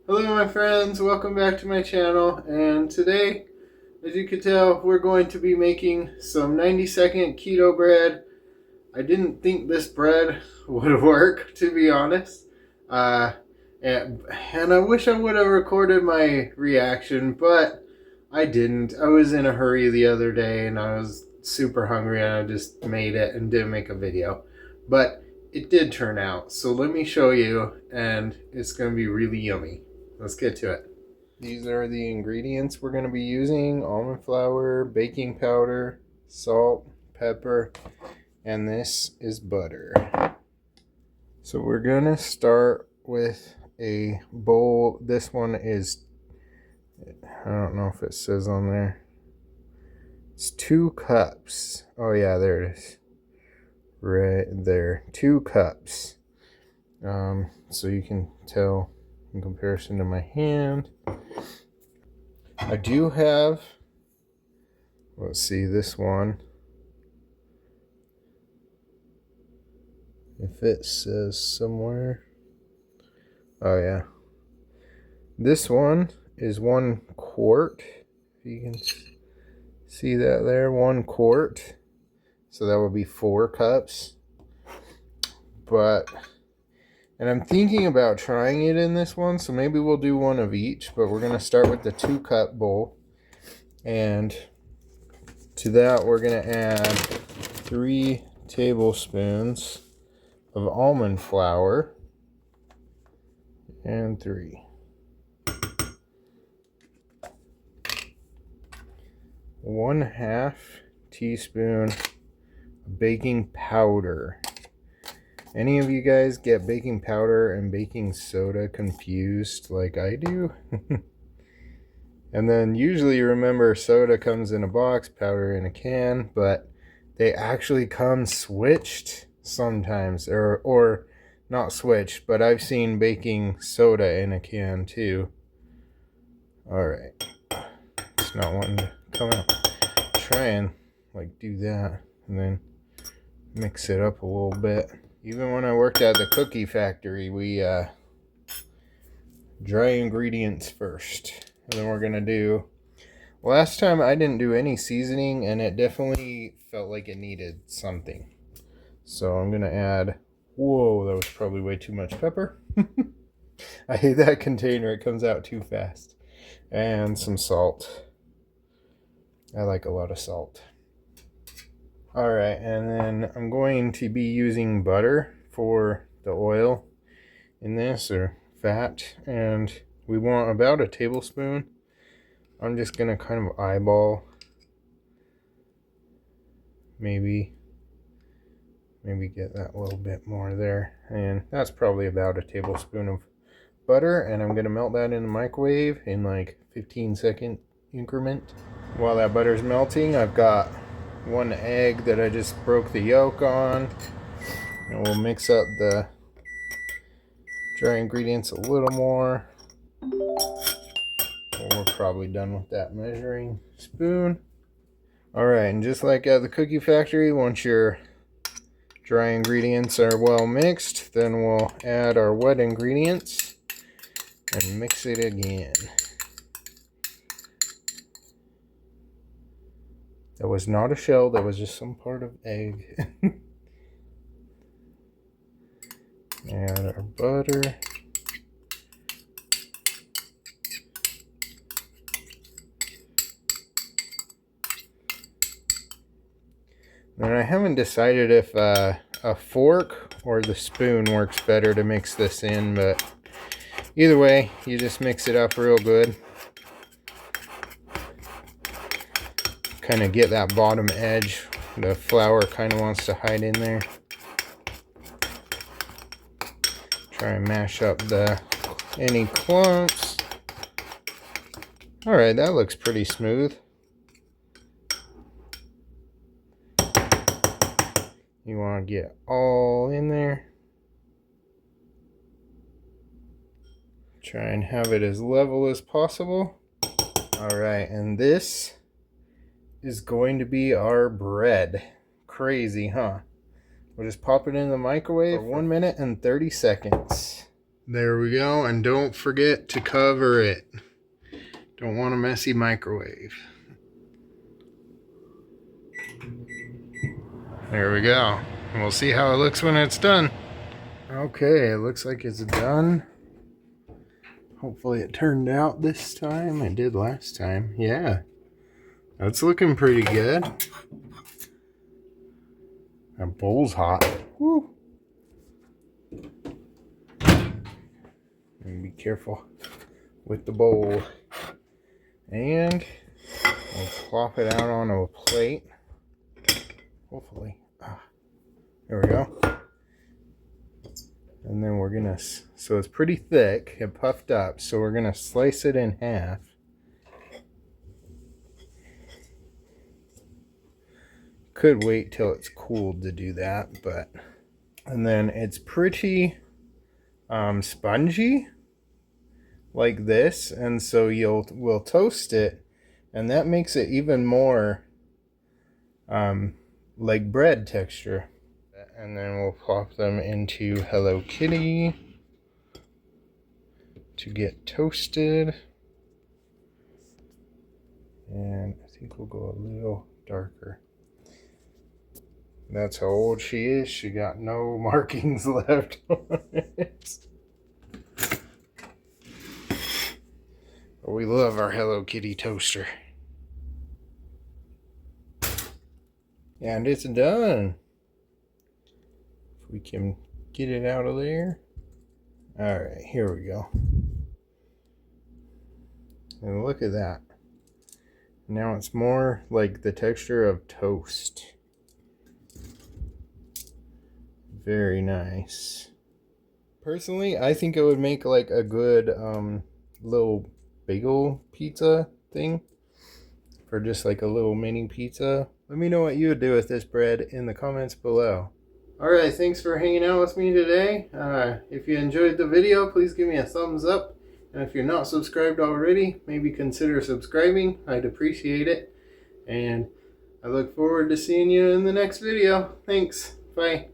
Hello my friends, welcome back to my channel, and today, as you can tell, we're going to be making some 90-second keto bread. I didn't think this bread would work, to be honest, uh, and I wish I would have recorded my reaction, but I didn't. I was in a hurry the other day and I was super hungry and I just made it and didn't make a video, but it did turn out, so let me show you, and it's going to be really yummy. Let's get to it. These are the ingredients we're going to be using: almond flour, baking powder, salt, pepper, and this is butter. So we're going to start with a bowl. This one is, I don't know if it says on there, it's 2 cups. Oh yeah, there it is. Right there. 2 cups. So you can tell in comparison to my hand. I do have, let's see, this one. If it says somewhere. Oh yeah. This one is 1 quart. If you can see that there, 1 quart. So that would be 4 cups. And I'm thinking about trying it in this one, so maybe we'll do one of each, but we're going to start with the 2 cup bowl. And to that, we're going to add 3 tablespoons of almond flour. And 3. 1/2 teaspoon baking powder. Any of you guys get baking powder and baking soda confused like I do? And then usually, remember, soda comes in a box, powder in a can, but they actually come switched sometimes, or not switched, but I've seen baking soda in a can too. Alright, it's not wanting to come out. Try and like do that and then mix it up a little bit. Even when I worked at the cookie factory, we dry ingredients first, and then we're gonna do, last time I didn't do any seasoning and it definitely felt like it needed something, so I'm gonna add, whoa, that was probably way too much pepper. I hate that container, it comes out too fast. And some salt. I like a lot of salt. Alright, and then I'm going to be using butter for the oil in this, or fat, and we want about a tablespoon. I'm just going to kind of eyeball, maybe get that a little bit more there, and that's probably about a tablespoon of butter, and I'm going to melt that in the microwave in like 15-second increment. While that butter's melting, I've got 1 egg that I just broke the yolk on, and we'll mix up the dry ingredients a little more. We're probably done with that measuring spoon. Alright, and just like at the cookie factory, once your dry ingredients are well mixed, then we'll add our wet ingredients and mix it again. That was not a shell, that was just some part of egg. Add our butter. And I haven't decided if a fork or the spoon works better to mix this in, but either way, you just mix it up real good. Kind of get that bottom edge. The flour kind of wants to hide in there. Try and mash up any clumps. Alright, that looks pretty smooth. You want to get all in there. Try and have it as level as possible. Alright, and this is going to be our bread. Crazy, huh? We'll just pop it in the microwave for 1 minute and 30 seconds. There we go, and don't forget to cover it. Don't want a messy microwave. There we go. And we'll see how it looks when it's done. Okay, it looks like it's done. Hopefully it turned out this time. It did last time. Yeah, that's looking pretty good. That bowl's hot. Woo. And be careful with the bowl. And we'll plop it out on a plate. Hopefully. There we go. And then we're gonna, so it's pretty thick and puffed up, so we're gonna slice it in half. Could wait till it's cooled to do that, but, and then it's pretty spongy like this, and so we'll toast it, and that makes it even more like bread texture. And then we'll plop them into Hello Kitty to get toasted. And I think we'll go a little darker. That's how old she is. She got no markings left on it. But we love our Hello Kitty toaster. And it's done. If we can get it out of there. Alright, here we go. And look at that. Now it's more like the texture of toast. Very nice. Personally, I think it would make like a good little bagel pizza thing. For just like a little mini pizza. Let me know what you would do with this bread in the comments below. Alright, thanks for hanging out with me today. If you enjoyed the video, please give me a thumbs up. And if you're not subscribed already, maybe consider subscribing. I'd appreciate it. And I look forward to seeing you in the next video. Thanks. Bye.